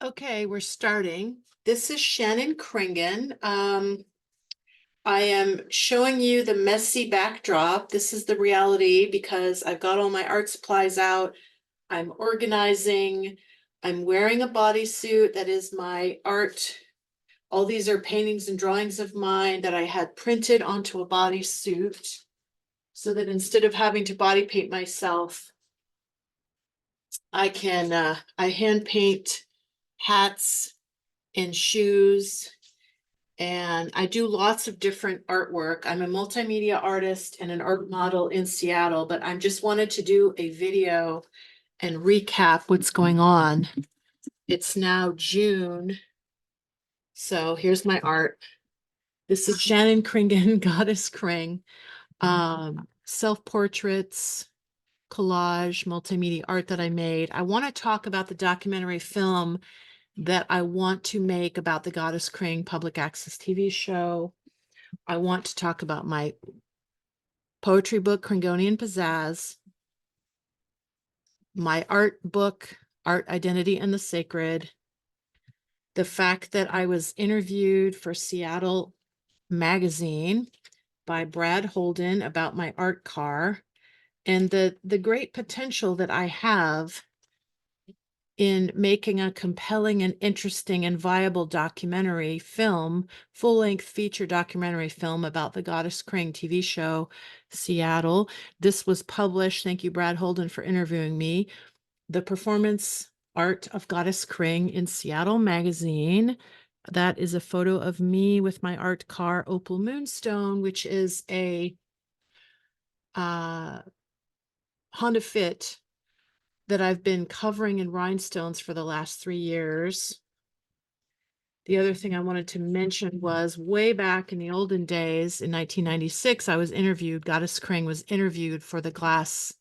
Okay, we're starting. This is Shannon Kringen. I am showing you the messy backdrop. This is the reality because I've got all my art supplies out. I'm organizing. I'm wearing a bodysuit that is my art. All these are paintings and drawings of mine that I had printed onto a bodysuit so that instead of having to body paint myself, I hand paint hats and shoes. And I do lots of different artwork. I'm a multimedia artist and an art model in Seattle, but I just wanted to do a video and recap what's going on. It's now June. So here's my art. This is Shannon Kringen, Goddess Kring. Self-portraits, collage, multimedia art that I made. I want to talk about the documentary film that I want to make about the Goddess Kring public access TV show. I want to talk about my poetry book, Kringonian Pizzazz, my art book, Art, Identity, and the Sacred, the fact that I was interviewed for Seattle Magazine by Brad Holden about my art car, and the great potential that I have in making a compelling and interesting and viable documentary film, full-length feature documentary film about the Goddess Kring TV show, Seattle. This was published, thank you, Brad Holden, for interviewing me, The Performance Art of Goddess Kring in Seattle Magazine. That is a photo of me with my art car, Opal Moonstone, which is a Honda Fit that I've been covering in rhinestones for the last 3 years. The other thing I wanted to mention was way back in the olden days, in 1996, I was interviewed, Goddess Kring was interviewed for the Glass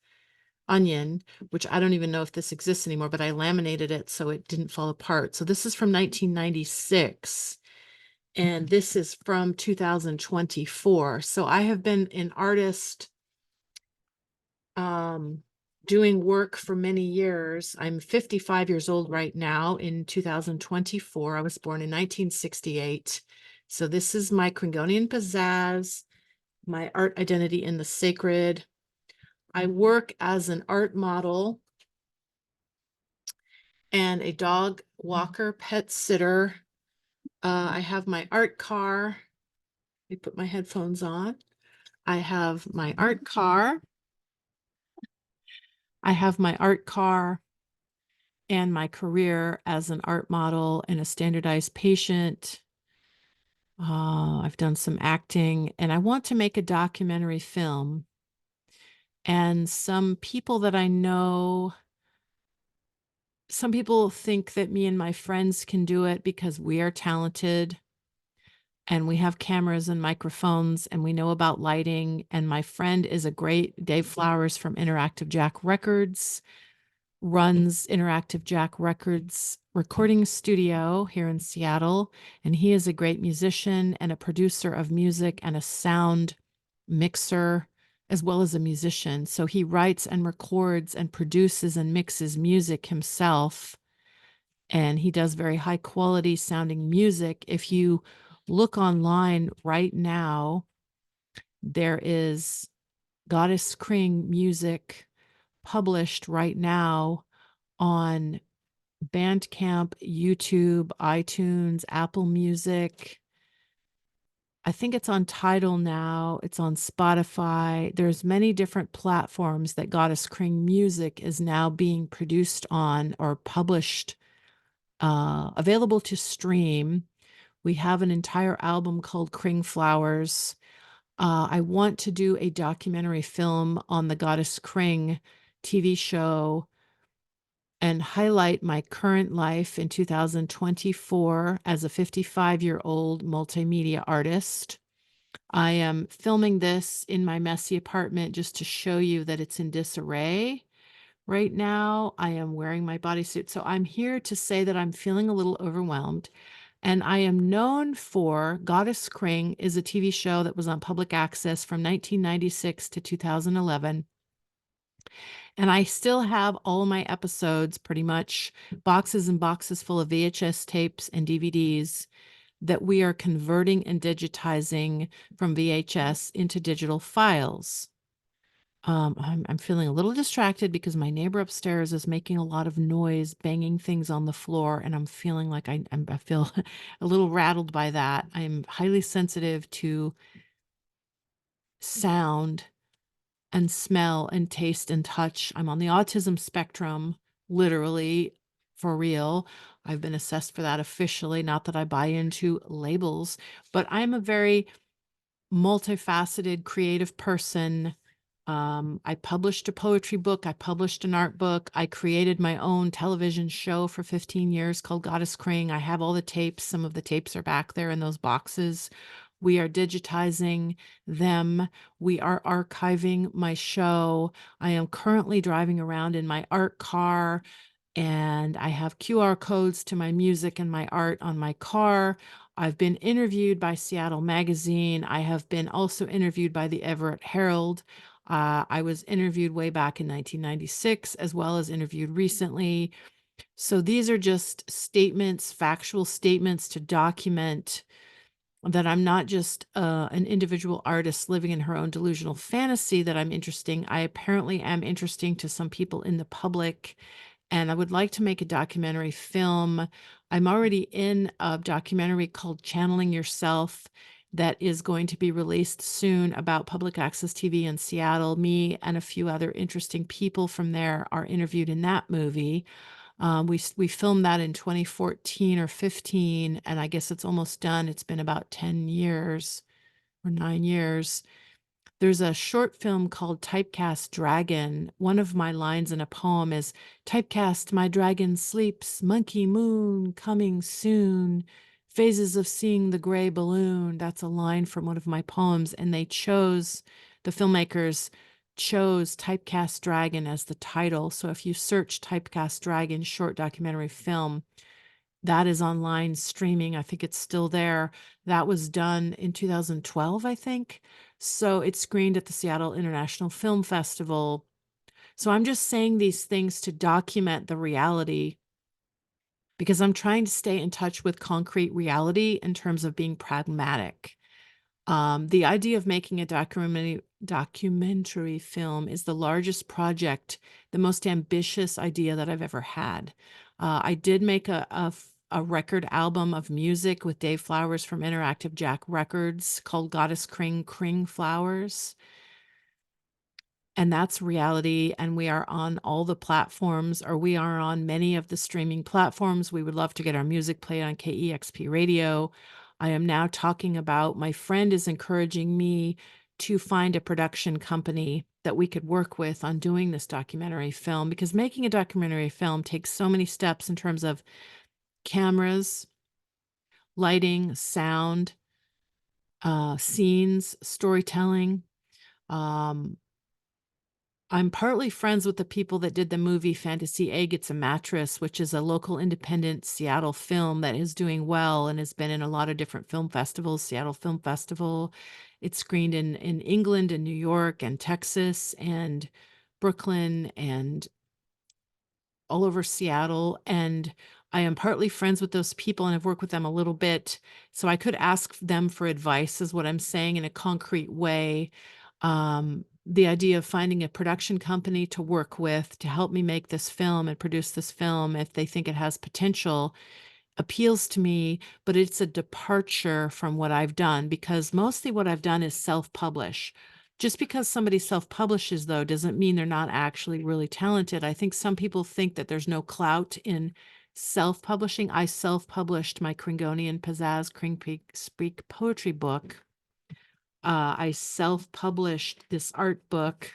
Onion, which I don't even know if this exists anymore, but I laminated it so it didn't fall apart. So this is from 1996, and this is from 2024. So I have been an artist, doing work for many years. I'm 55 years old right now in 2024. I was born in 1968. So this is my Kringonian Pizzazz, my art identity in the sacred. I work as an art model and a dog walker pet sitter. I have my art car. Let me put my headphones on. I have my art car. I have my art car and my career as an art model and a standardized patient. I've done some acting, and I want to make a documentary film. And some people that I know, some people think that me and my friends can do it because we are talented and we have cameras and microphones and we know about lighting. And my friend is a great Dave Flowers from Interactive Jack Records, runs Interactive Jack Records recording studio here in Seattle, and he is a great musician and a producer of music and a sound mixer as well as a musician. So he writes and records and produces and mixes music himself, and he does very high quality sounding music. If you look online right now, there is Goddess Kring music published right now on Bandcamp, YouTube, iTunes, Apple Music. I think it's on Tidal now. It's on Spotify. There's many different platforms that Goddess Kring music is now being produced on or published, available to stream. We have an entire album called Kring Flowers. I want to do a documentary film on the Goddess Kring TV show and highlight my current life in 2024 as a 55-year-old multimedia artist. I am filming this in my messy apartment just to show you that it's in disarray. Right now, I am wearing my bodysuit. So I'm here to say that I'm feeling a little overwhelmed. And I am known for Goddess Kring is a TV show that was on public access from 1996 to 2011. And I still have all my episodes, pretty much boxes and boxes full of VHS tapes and DVDs that we are converting and digitizing from VHS into digital files. I'm feeling a little distracted because my neighbor upstairs is making a lot of noise, banging things on the floor, and I'm feeling like I feel a little rattled by that. I'm highly sensitive to sound and smell and taste and touch. I'm on the autism spectrum, literally, for real. I've been assessed for that officially. Not that I buy into labels, but I'm a very multifaceted, creative person. I published a poetry book. I published an art book. I created my own television show for 15 years called Goddess Kring. I have all the tapes. Some of the tapes are back there in those boxes. We are digitizing them. We are archiving my show. I am currently driving around in my art car, and I have QR codes to my music and my art on my car. I've been interviewed by Seattle Magazine. I have been also interviewed by the Everett Herald. I was interviewed way back in 1996, as well as interviewed recently. So these are just statements, factual statements to document that I'm not just an individual artist living in her own delusional fantasy that I'm interesting. I apparently am interesting to some people in the public, and I would like to make a documentary film. I'm already in a documentary called Channeling Yourself that is going to be released soon about public access TV in Seattle. Me and a few other interesting people from there are interviewed in that movie. We filmed that in 2014 or 15, and I guess it's almost done. It's been about 10 years or 9 years. There's a short film called Typecast Dragon. One of my lines in a poem is, "Typecast, my dragon sleeps, monkey moon coming soon, phases of seeing the gray balloon." That's a line from one of my poems, and the filmmakers chose Typecast Dragon as the title. So if you search Typecast Dragon short documentary film, that is online streaming. I think it's still there. That was done in 2012, I think. So it screened at the Seattle International Film Festival. So I'm just saying these things to document the reality because I'm trying to stay in touch with concrete reality in terms of being pragmatic. The idea of making a documentary film is the largest project, the most ambitious idea that I've ever had. I did make a record album of music with Dave Flowers from Interactive Jack Records called Goddess Kring, Kring Flowers. And that's reality. And we are on all the platforms, or we are on many of the streaming platforms. We would love to get our music played on KEXP radio. I am now talking about, my friend is encouraging me to find a production company that we could work with on doing this documentary film, because making a documentary film takes so many steps in terms of cameras, lighting, sound, scenes, storytelling. Um, I'm partly friends with the people that did the movie Fantasy A Gets a Mattress, which is a local independent Seattle film that is doing well and has been in a lot of different film festivals, Seattle Film Festival. It's screened in England and New York and Texas and Brooklyn and all over Seattle. And I am partly friends with those people and I've worked with them a little bit. So I could ask them for advice, is what I'm saying, in a concrete way. The idea of finding a production company to work with to help me make this film and produce this film, if they think it has potential, appeals to me, but it's a departure from what I've done, because mostly what I've done is self-publish. Just because somebody self-publishes, though, doesn't mean they're not actually really talented. I think some people think that there's no clout in self-publishing. I self-published my Kringonian Pizzazz Kring Speak poetry book. I self-published this art book,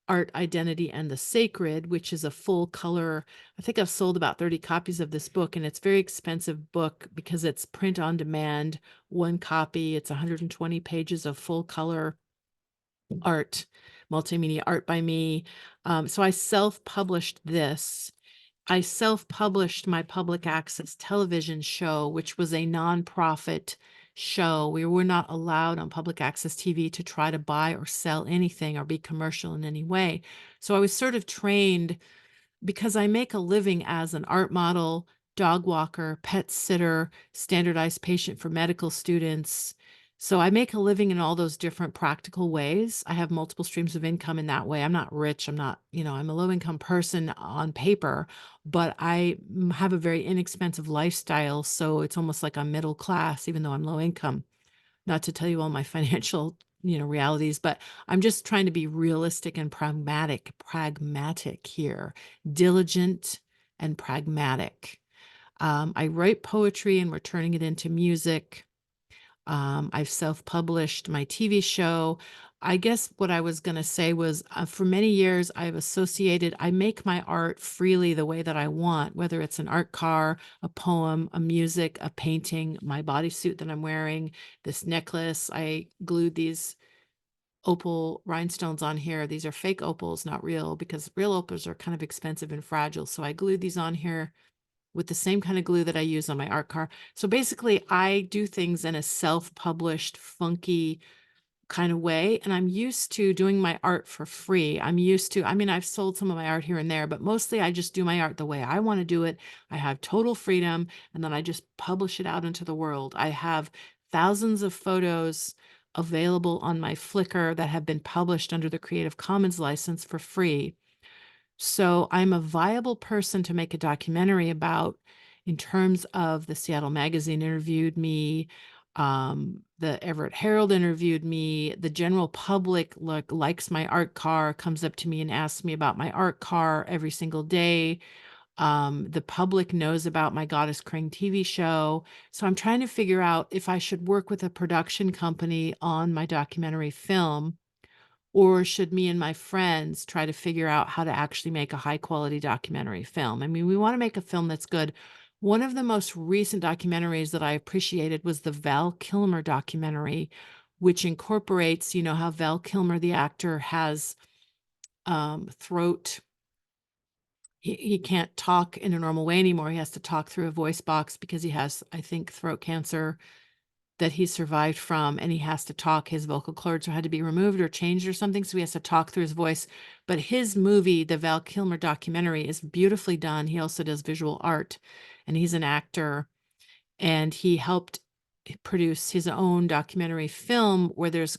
Art, Identity, and the Sacred, which is a full color. I think I've sold about 30 copies of this book, and it's a very expensive book because it's print on demand, one copy. It's 120 pages of full color art, multimedia art by me. So I self-published this. I self-published my public access television show, which was a nonprofit show. We were not allowed on public access TV to try to buy or sell anything or be commercial in any way. So I was sort of trained because I make a living as an art model, dog walker, pet sitter, standardized patient for medical students. So I make a living in all those different practical ways. I have multiple streams of income in that way. I'm not rich. I'm not, I'm a low income person on paper, but I have a very inexpensive lifestyle. So it's almost like I'm middle class, even though I'm low income. Not to tell you all my financial, realities, but I'm just trying to be realistic and pragmatic here, diligent and pragmatic. I write poetry and we're turning it into music. I've self-published my TV show. I guess what I was going to say was for many years, I make my art freely the way that I want, whether it's an art car, a poem, a music, a painting, my bodysuit that I'm wearing, this necklace. I glued these opal rhinestones on here. These are fake opals, not real, because real opals are kind of expensive and fragile. So I glued these on here with the same kind of glue that I use on my art car. So basically, I do things in a self-published, funky kind of way, and I'm used to doing my art for free. I've sold some of my art here and there, but mostly I just do my art the way I want to do it. I have total freedom, and then I just publish it out into the world. I have thousands of photos available on my Flickr that have been published under the Creative Commons license for free. So I'm a viable person to make a documentary about in terms of the Seattle Magazine interviewed me, the Everett Herald interviewed me, the general public likes my art car, comes up to me and asks me about my art car every single day. The public knows about my Goddess Kring TV show. So I'm trying to figure out if I should work with a production company on my documentary film, or should me and my friends try to figure out how to actually make a high quality documentary film? I mean, we want to make a film that's good. One of the most recent documentaries that I appreciated was the Val Kilmer documentary, which incorporates, how Val Kilmer, the actor, has throat. He can't talk in a normal way anymore. He has to talk through a voice box because he has, I think, throat cancer that he survived from, and he has to talk. His vocal cords had to be removed or changed or something, so he has to talk through his voice. But his movie, the Val Kilmer documentary, is beautifully done. He also does visual art, and he's an actor, and he helped produce his own documentary film where there's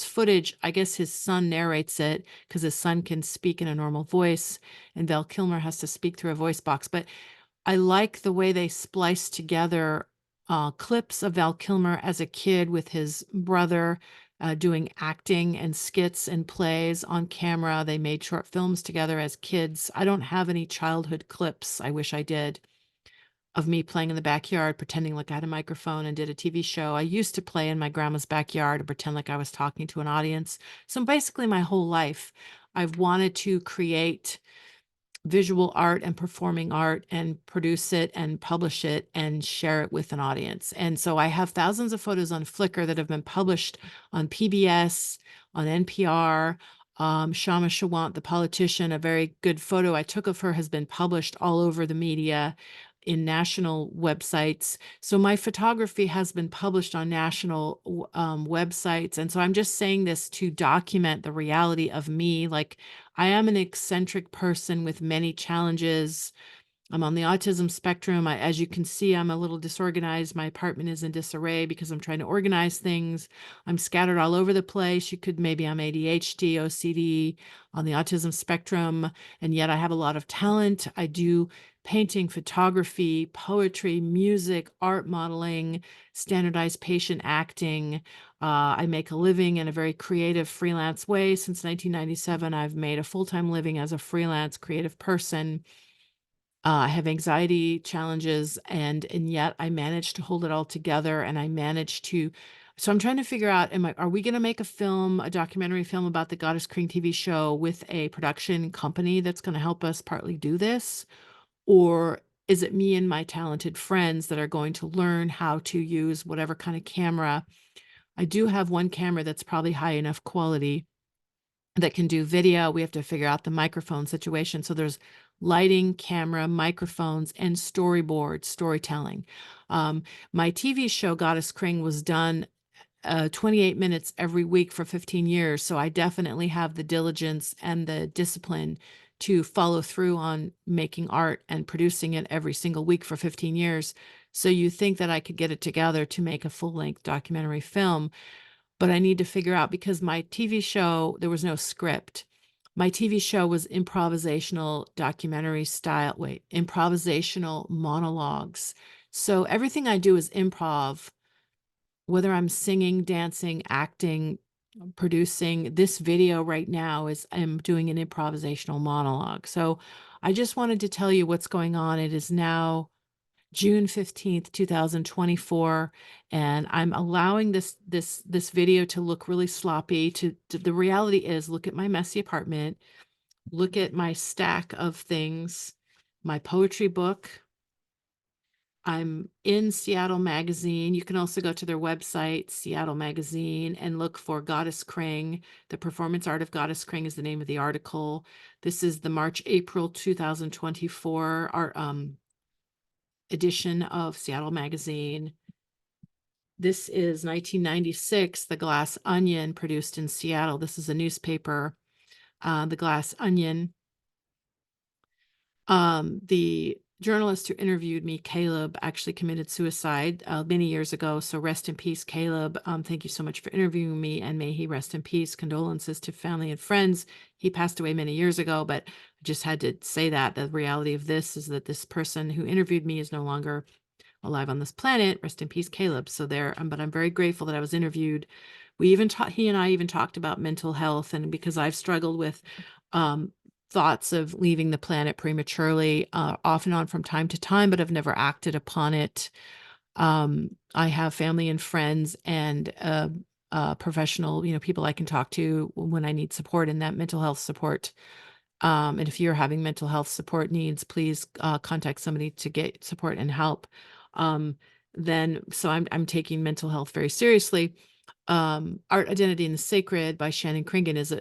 footage. I guess his son narrates it because his son can speak in a normal voice, and Val Kilmer has to speak through a voice box. But I like the way they splice together clips of Val Kilmer as a kid with his brother doing acting and skits and plays on camera. They made short films together as kids. I don't have any childhood clips. I wish I did, of me playing in the backyard, pretending like I had a microphone and did a TV show. I used to play in my grandma's backyard and pretend like I was talking to an audience. So basically, my whole life, I've wanted to create visual art and performing art and produce it and publish it and share it with an audience. And so I have thousands of photos on Flickr that have been published on PBS, on NPR. Shama Shawant, the politician, a very good photo I took of her has been published all over the media in national websites. So my photography has been published on national websites. And so I'm just saying this to document the reality of me. Like, I am an eccentric person with many challenges. I'm on the autism spectrum. As you can see, I'm a little disorganized. My apartment is in disarray because I'm trying to organize things. I'm scattered all over the place. I'm ADHD, OCD, on the autism spectrum, and yet I have a lot of talent. I do painting, photography, poetry, music, art modeling, standardized patient acting. I make a living in a very creative freelance way. Since 1997, I've made a full-time living as a freelance creative person. I have anxiety challenges, and yet I managed to hold it all together, and I managed to. So I'm trying to figure out, are we going to make a documentary film about the Goddess Kring TV show with a production company that's going to help us partly do this? Or is it me and my talented friends that are going to learn how to use whatever kind of camera? I do have one camera that's probably high enough quality that can do video. We have to figure out the microphone situation. So there's lighting, camera, microphones, and storyboard storytelling. Um, my TV show, Goddess Kring, was done 28 minutes every week for 15 years. So I definitely have the diligence and the discipline to follow through on making art and producing it every single week for 15 years. So you think that I could get it together to make a full-length documentary film, but I need to figure out, because my TV show, there was no script. My TV show was improvisational documentary style, improvisational monologues. So everything I do is improv, whether I'm singing, dancing, acting, producing. This video right now is I'm doing an improvisational monologue. So I just wanted to tell you what's going on. It is now June 15th, 2024, and I'm allowing this video to look really sloppy. The reality is, look at my messy apartment, look at my stack of things, my poetry book. I'm in Seattle Magazine. You can also go to their website, Seattle Magazine, and look for Goddess Kring. The Performance Art of Goddess Kring is the name of the article. This is the March-April 2024 art, edition of Seattle Magazine. This is 1996, The Glass Onion, produced in Seattle. This is a newspaper, The Glass Onion. The journalist who interviewed me, Caleb, actually committed suicide many years ago. So rest in peace, Caleb. Thank you so much for interviewing me, and may he rest in peace. Condolences to family and friends. He passed away many years ago, but I just had to say that. The reality of this is that this person who interviewed me is no longer alive on this planet. Rest in peace, Caleb. So there, but I'm very grateful that I was interviewed. We even he and I even talked about mental health, and because I've struggled with thoughts of leaving the planet prematurely, off and on from time to time, but I've never acted upon it. I have family and friends and professional, people I can talk to when I need support, and that mental health support. And if you're having mental health support needs, please contact somebody to get support and help. So I'm taking mental health very seriously. Art, Identity, and the Sacred by Shannon Kringen is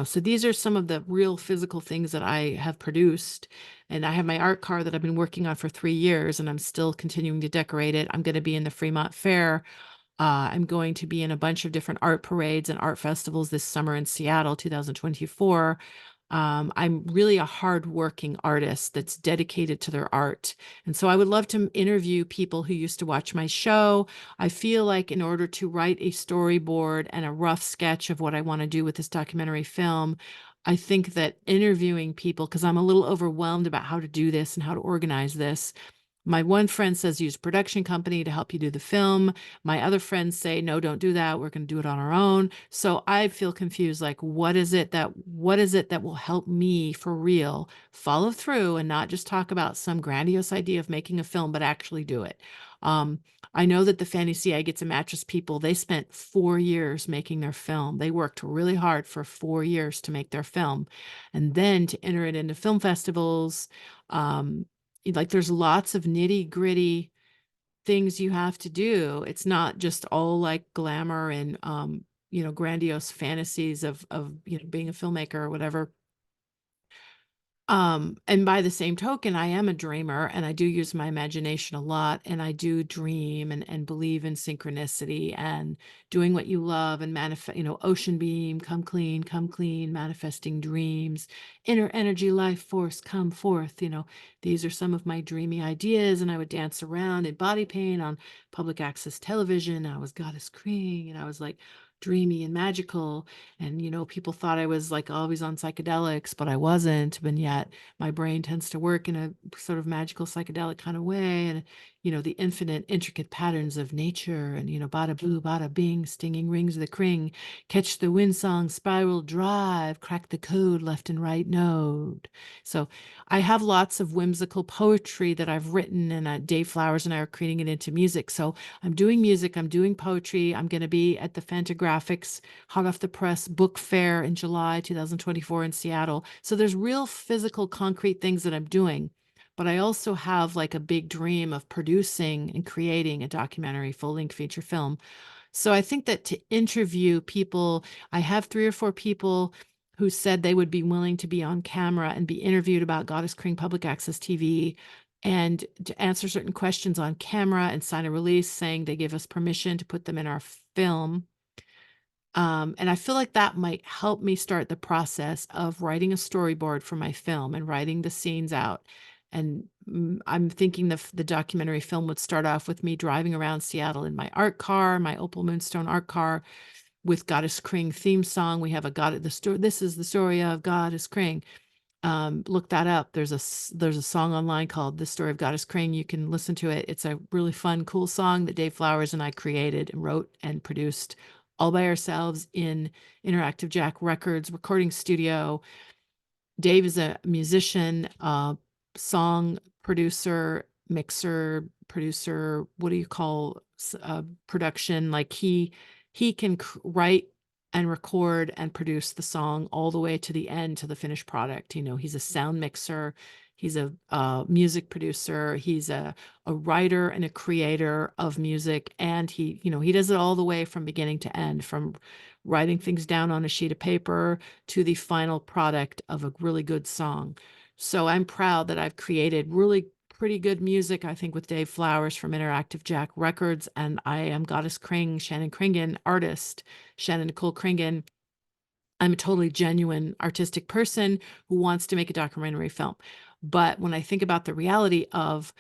so these are some of the real physical things that I have produced. And I have my art car that I've been working on for 3 years, and I'm still continuing to decorate it. I'm going to be in the Fremont Fair. I'm going to be in a bunch of different art parades and art festivals this summer in Seattle, 2024. I'm really a hardworking artist that's dedicated to their art. And so I would love to interview people who used to watch my show. I feel like in order to write a storyboard and a rough sketch of what I want to do with this documentary film, I think that interviewing people, because I'm a little overwhelmed about how to do this and how to organize this. My one friend says use a production company to help you do the film. My other friends say, no, don't do that. We're going to do it on our own. So I feel confused. Like, what is it that will help me for real follow through and not just talk about some grandiose idea of making a film, but actually do it? I know that the Fantasy I Get to Mattress people, they spent 4 years making their film. They worked really hard for 4 years to make their film, and then to enter it into film festivals. Like, there's lots of nitty gritty things you have to do. It's not just all like glamour and grandiose fantasies of being a filmmaker or whatever. And by the same token, I am a dreamer, and I do use my imagination a lot, and I do dream and believe in synchronicity and doing what you love and manifest, ocean beam, come clean, manifesting dreams, inner energy, life force, come forth. These are some of my dreamy ideas, and I would dance around in body paint on public access television. I was Goddess Kring, and I was like dreamy and magical. And, people thought I was like always on psychedelics, but I wasn't. And yet my brain tends to work in a sort of magical psychedelic kind of way. And, the infinite intricate patterns of nature and, bada boo, bada bing, stinging rings of the Kring, catch the wind song, spiral drive, crack the code, left and right node. So I have lots of whimsical poetry that I've written, and Dave Flowers and I are creating it into music. So I'm doing music, I'm doing poetry. I'm going to be at the Fantagraphics hot off the press book fair in July 2024 in Seattle. So there's real physical, concrete things that I'm doing. But I also have like a big dream of producing and creating a documentary full-length feature film. So I think that to interview people, I have 3 or 4 people who said they would be willing to be on camera and be interviewed about Goddess Kring Public Access TV and to answer certain questions on camera and sign a release saying they give us permission to put them in our film. And I feel like that might help me start the process of writing a storyboard for my film and writing the scenes out. And I'm thinking the documentary film would start off with me driving around Seattle in my art car, my Opal Moonstone art car, with Goddess Kring theme song. We have a God, the story. This is the story of Goddess Kring. Look that up. There's a song online called "The Story of Goddess Kring." You can listen to it. It's a really fun, cool song that Dave Flowers and I created and wrote and produced all by ourselves in Interactive Jack Records recording studio. Dave is a musician, song producer, mixer, producer. What do you call production? Like he can write and record and produce the song all the way to the end to the finished product. You know, he's a sound mixer. He's a music producer. He's a writer and a creator of music, and he does it all the way from beginning to end, from writing things down on a sheet of paper to the final product of a really good song. So I'm proud that I've created really pretty good music, I think, with Dave Flowers from Interactive Jack Records, and I am Goddess Kring, Shannon Kringen, artist, Shannon Nicole Kringen. I'm a totally genuine artistic person who wants to make a documentary film. But when I think about the reality of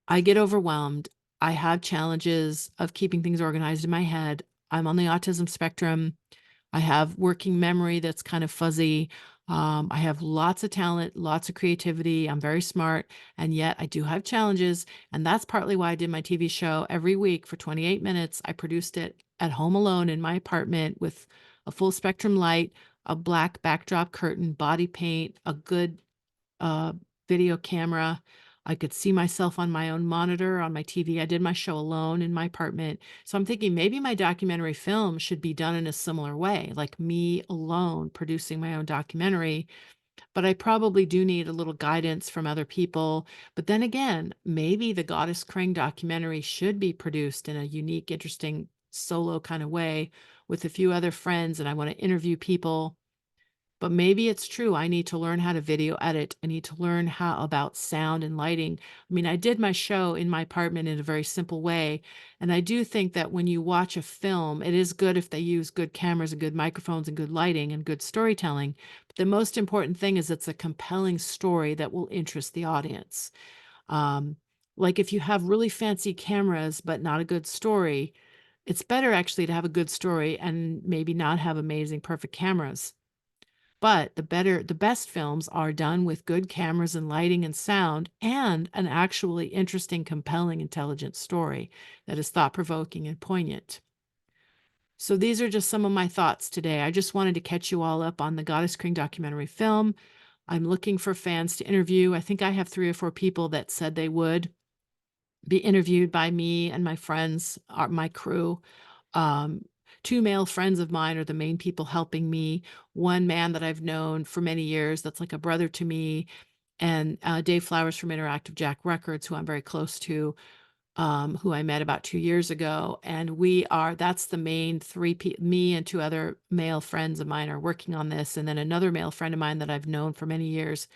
I get overwhelmed, I have challenges of keeping things organized in my head. I'm on the autism spectrum. I have working memory that's kind of fuzzy. I have lots of talent, lots of creativity. I'm very smart, and yet I do have challenges. And that's partly why I did my TV show every week for 28 minutes. I produced it at home alone in my apartment with a full spectrum light, a black backdrop curtain, body paint, a good uh, video camera. I could see myself on my own monitor on my TV. I did my show alone in my apartment. So I'm thinking maybe my documentary film should be done in a similar way, like me alone producing my own documentary. But I probably do need a little guidance from other people. But then again, maybe the Goddess Kring documentary should be produced in a unique, interesting, solo kind of way with a few other friends. And I want to interview people, but maybe it's true. I need to learn how to video edit. I need to learn how about sound and lighting. I mean, I did my show in my apartment in a very simple way. And I do think that when you watch a film, it is good if they use good cameras and good microphones and good lighting and good storytelling. But the most important thing is it's a compelling story that will interest the audience. Um, like if you have really fancy cameras, but not a good story, it's better actually to have a good story and maybe not have amazing, perfect cameras. But the best films are done with good cameras and lighting and sound and an actually interesting, compelling, intelligent story that is thought-provoking and poignant. So these are just some of my thoughts today. I just wanted to catch you all up on the Goddess Kring documentary film. I'm looking for fans to interview. I think I have 3 or 4 people that said they would be interviewed by me and my friends, my crew. Um, 2 male friends of mine are the main people helping me. One man that I've known for many years that's like a brother to me, and Dave Flowers from Interactive Jack Records, who I'm very close to, who I met about 2 years ago. And that's the main 3 me and 2 other male friends of mine are working on this. And then another male friend of mine that I've known for many years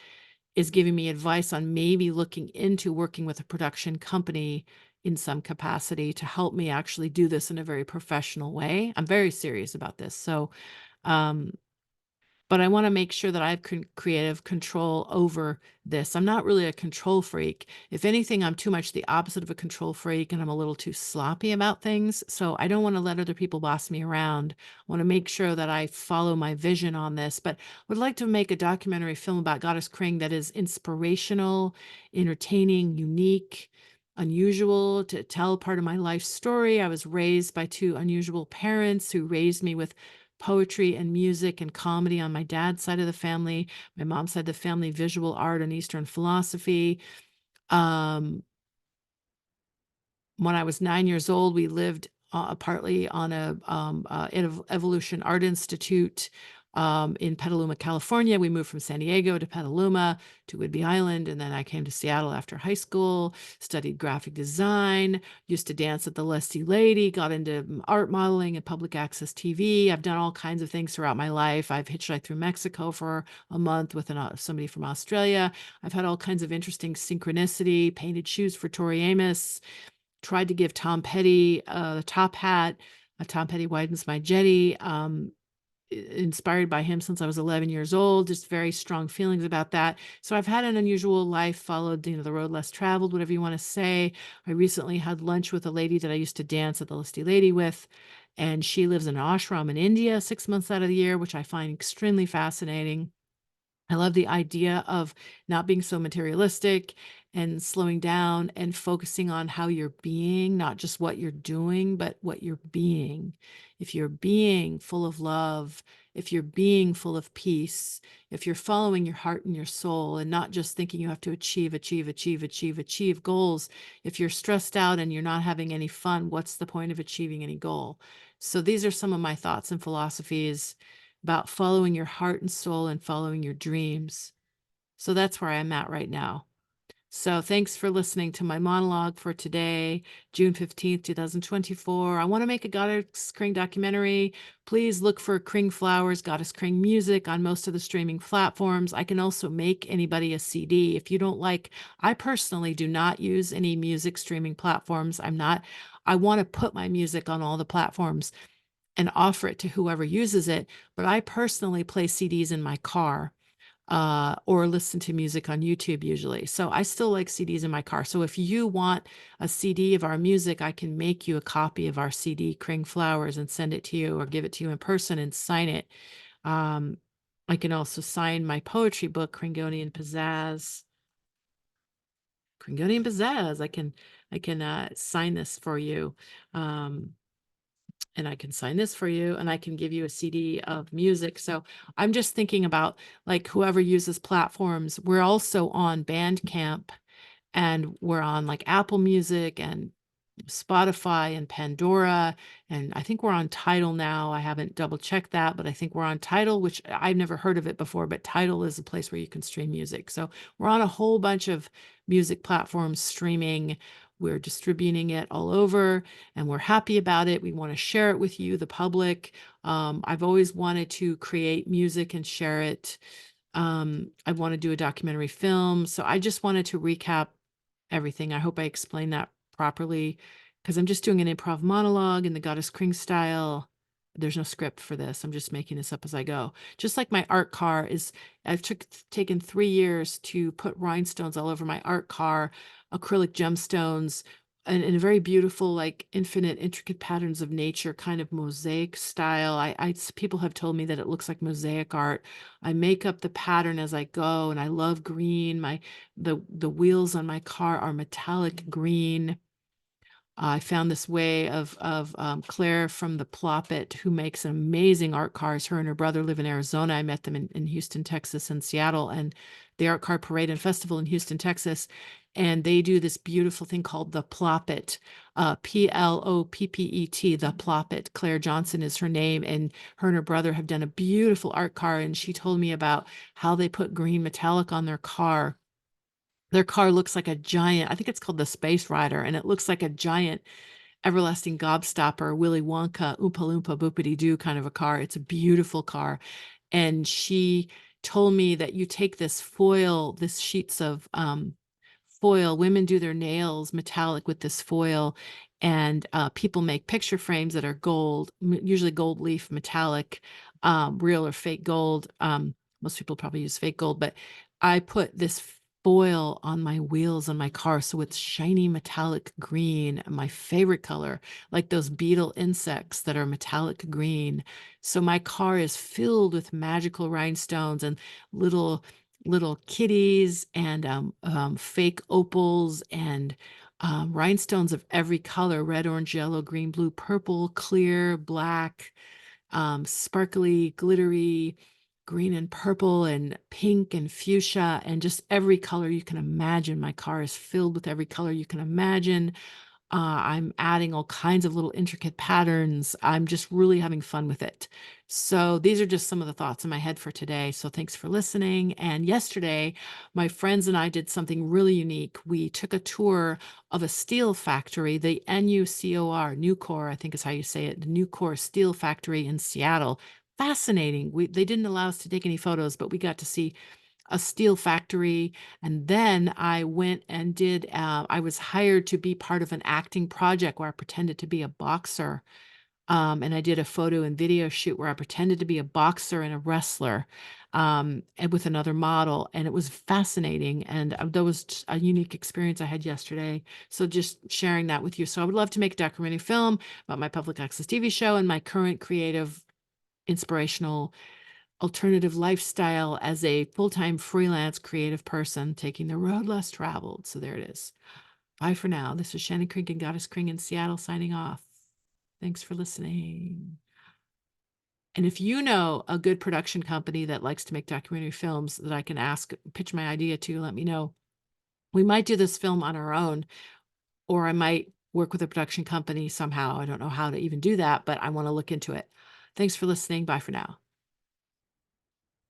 is giving me advice on maybe looking into working with a production company in some capacity to help me actually do this in a very professional way. I'm very serious about this. So, um, but I want to make sure that I have creative control over this. I'm not really a control freak. If anything, I'm too much the opposite of a control freak, and I'm a little too sloppy about things. So I don't want to let other people boss me around. I want to make sure that I follow my vision on this. But would like to make a documentary film about Goddess Kring that is inspirational, entertaining, unique, unusual, to tell part of my life story. I was raised by 2 unusual parents who raised me with poetry and music and comedy on my dad's side of the family. My mom's side of the family, visual art and Eastern philosophy. Um, when I was 9 years old, we lived partly on a Evolution Art Institute in Petaluma, California. We moved from San Diego to Petaluma to Whidbey Island, and then I came to Seattle after high school, studied graphic design, used to dance at the Lusty Lady, got into art modeling and public access TV. I've done all kinds of things throughout my life. I've hitchhiked through Mexico for a month with somebody from Australia. I've had all kinds of interesting synchronicity, painted shoes for Tori Amos, tried to give Tom Petty the top hat. Tom Petty widens my jetty. Inspired by him since I was 11 years old, just very strong feelings about that. So I've had an unusual life, followed, the road less traveled, whatever you want to say. I recently had lunch with a lady that I used to dance at the Lusty Lady with, and she lives in an ashram in India 6 months out of the year, which I find extremely fascinating. I love the idea of not being so materialistic and slowing down and focusing on how you're being, not just what you're doing, but what you're being. If you're being full of love, if you're being full of peace, if you're following your heart and your soul and not just thinking you have to achieve goals, if you're stressed out and you're not having any fun, what's the point of achieving any goal? So these are some of my thoughts and philosophies about following your heart and soul and following your dreams. So that's where I'm at right now. So thanks for listening to my monologue for today, June 15th, 2024. I want to make a Goddess Kring documentary. Please look for Kring Flowers, Goddess Kring music on most of the streaming platforms. I can also make anybody a CD. If you don't like, I personally do not use any music streaming platforms. I want to put my music on all the platforms and offer it to whoever uses it. But I personally play CDs in my car or listen to music on YouTube usually. So I still like CDs in my car. So if you want a CD of our music, I can make you a copy of our CD, Kring Flowers, and send it to you or give it to you in person and sign it. Um, I can also sign my poetry book, Kringonian Pizzazz. Kringonian Pizzazz. I can sign this for you. And I can sign this for you, and I can give you a CD of music. So I'm just thinking about like whoever uses platforms. We're also on Bandcamp, and we're on like Apple Music and Spotify and Pandora, and I think we're on Tidal now. I haven't double checked that, but I think we're on Tidal, which I've never heard of it before, but Tidal is a place where you can stream music. So we're on a whole bunch of music platforms streaming. We're distributing it all over, and we're happy about it. We want to share it with you, the public. I've always wanted to create music and share it. I want to do a documentary film. So I just wanted to recap everything. I hope I explained that properly because I'm just doing an improv monologue in the Goddess Kring style. There's no script for this. I'm just making this up as I go. Just like my art car is, taken 3 years to put rhinestones all over my art car, acrylic gemstones, and a very beautiful, like infinite, intricate patterns of nature, kind of mosaic style. People have told me that it looks like mosaic art. I make up the pattern as I go, and I love green. The wheels on my car are metallic green. I found this way of Claire from the Ploppet, who makes amazing art cars. Her and her brother live in Arizona. I met them in Houston, Texas, and Seattle, and the Art Car Parade and Festival in Houston, Texas. And they do this beautiful thing called the Ploppet, Ploppet, the Ploppet. Claire Johnson is her name, and her brother have done a beautiful art car. And she told me about how they put green metallic on their car. Their car looks like a giant, I think it's called the Space Rider, and it looks like a giant everlasting gobstopper, Willy Wonka, Oompa Loompa, Boopity Doo kind of a car. It's a beautiful car. And she told me that you take this foil, this sheets of foil, women do their nails metallic with this foil, and people make picture frames that are gold, usually gold leaf metallic, real or fake gold. Most people probably use fake gold, but I put this foil on my wheels on my car, so it's shiny metallic green, my favorite color, like those beetle insects that are metallic green. So my car is filled with magical rhinestones and little kitties and fake opals and rhinestones of every color: red, orange, yellow, green, blue, purple, clear, black, sparkly, glittery, green and purple and pink and fuchsia, and just every color you can imagine. My car is filled with every color you can imagine. I'm adding all kinds of little intricate patterns. I'm just really having fun with it. So these are just some of the thoughts in my head for today. So thanks for listening. And yesterday, my friends and I did something really unique. We took a tour of a steel factory, the NUCOR, Nucor, I think is how you say it, the Nucor Steel Factory in Seattle. Fascinating. They didn't allow us to take any photos, but we got to see a steel factory. And then I went and I was hired to be part of an acting project where I pretended to be a boxer. And I did a photo and video shoot where I pretended to be a boxer and a wrestler, and with another model. And it was fascinating. And that was a unique experience I had yesterday. So just sharing that with you. So I would love to make a documentary film about my public access TV show and my current creative, inspirational alternative lifestyle as a full-time freelance creative person taking the road less traveled. So there it is. Bye for now. This is Shannon Kring and Goddess Kring in Seattle signing off. Thanks for listening. And if you know a good production company that likes to make documentary films that I can pitch my idea to, let me know. We might do this film on our own, or I might work with a production company somehow. I don't know how to even do that, but I want to look into it. Thanks for listening. Bye for now.